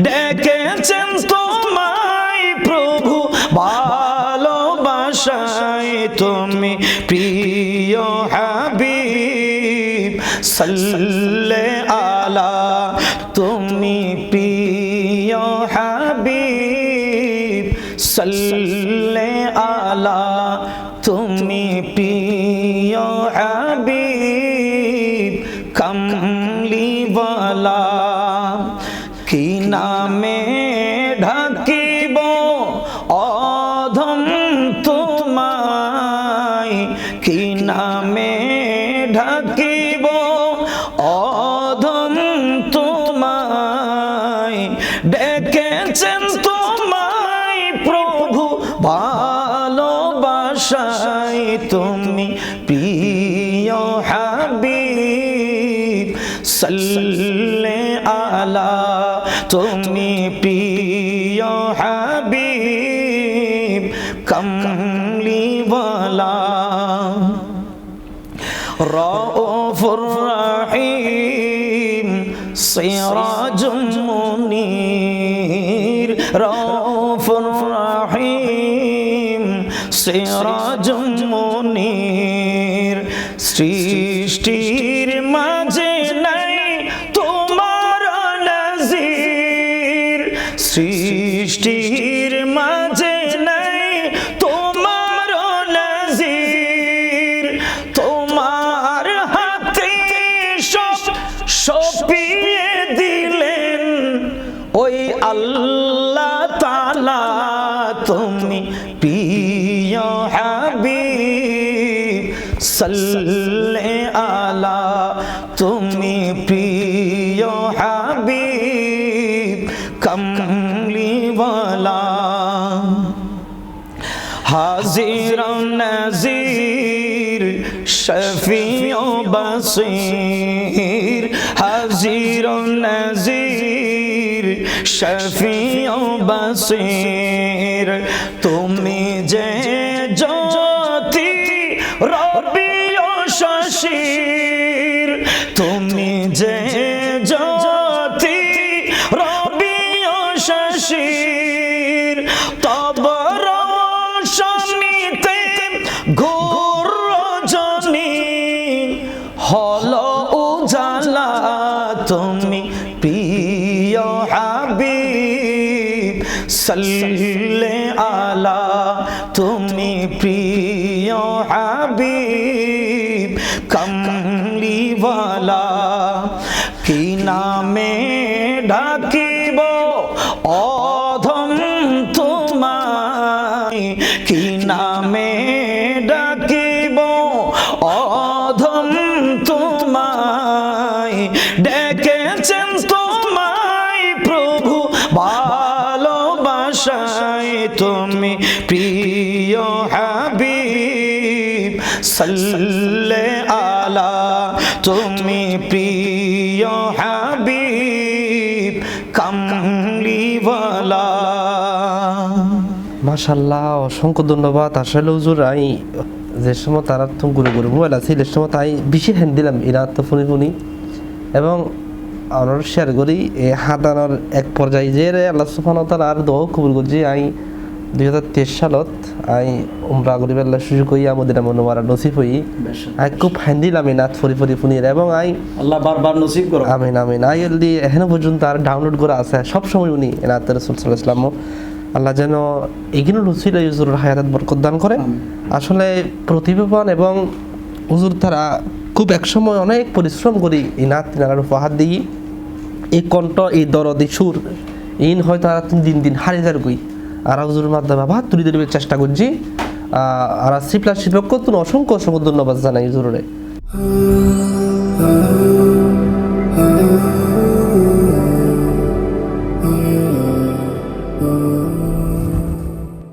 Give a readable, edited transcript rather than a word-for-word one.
ডেকেছেন তোমায় প্রভু ভালোবাসায় তুমি প্রিয় হাবিব সাল্লে আলা তুমি প্রিয় হাবিব সাল্লে আলা তুমি প্রিয় হাবিব কমলিওয়ালা কি নামে ঢাকিব অধম তোমায় কি নামে ঢাকিব অধম তোমায় ডেকেছেন তোমায় প্রভু ভালোবাসায় তুমি প্রিয় হাবিব সাল্লে আলা তুমি প্রিয় হাবিব কমলিওয়ালা রউফুর রহিম সিরাজুম মুনীর রউফুর রহিম সিরাজুম মুনীর সৃষ্টির মাঝে নাই তোমার নজির সৃষ্টির মাঝে নাই তোমার নজির তোমার হাতে সব সপিয়ে দিলেন ওই আল্লাহ তাআলা তুমি প্রিয় হাবিব সাল্লে আলা তুমি প্রিয় হাবিব কমলিওয়ালা হাজির নাজির শফিউ বসির হাজির নাজির শফিউ বসির তুমি যে জ্যোতি রবিও শশির তুমি যে জ্যোতি রবিও শশির তব রোশনীতে ঘোর রজনী হলো উজালা তুমি প্রিয় হাবিব সাল্লে আলা তুমি প্রিয় হাবিব কমলিওয়ালা কি নামে ডাকিব অধম তোমায় কি নামে ডাকিব অধম তোমায় ডেকেছেন তোমায় প্রভু ভালোবাসায় তুমি প্রিয় হাবিব সাল্লে আলা তুমি প্রিয় হাবিব কমলিওয়ালা মাশাআল্লাহ অসংখ্য ধন্যবাদ আসলে হুজুর আই যে সময় তারা তুমি গুরু গুরু মোবাইল আছে এই সময় তাই বেশি হ্যান্ড দিলাম এরা তো ফোনে ফোনি এবং আমার শেয়ার করি এই হাদানোর এক পর্যায়ে যে আল্লাহ সুবহানাহু ওয়া তাআলার দোয়া কবুল করছি আই 2023 সালত আই উমরা করিবার সুযোগ হইয়া মদিনা মুনাওয়ারা নসিব হই আই খুব হ্যান্ড দিলাম এই নাত ফরি ফরি ফোনি এবং আই আল্লাহ বারবার নসিব করো আমিন আমিন আই এলদি এখনো পর্যন্ত আর ডাউনলোড করা আছে সব সময় উনি নাত রাসূল সাল্লাল্লাহু আলাইহি ওয়াসাল্লাম আল্লাহ যেন এগুলো রসিলা হুজুরের হায়াত বরকত দান করে আসলে প্রতিভাবান এবং হুজুর তারা খুব একসময় অনেক পরিশ্রম করি এই নাত তিনার উপহার দিই এই কণ্ঠ এই দরদি সুর ইন হয়তো আর দিন দিন হারিয়ে যার গই আর হুজুরের মাধ্যমে আবার তুলে ধরবার চেষ্টা করছি আর সি প্লাস শিল্পক অসংখ্য অসংখ্য ধন্যবাদ জানাই হুজুরে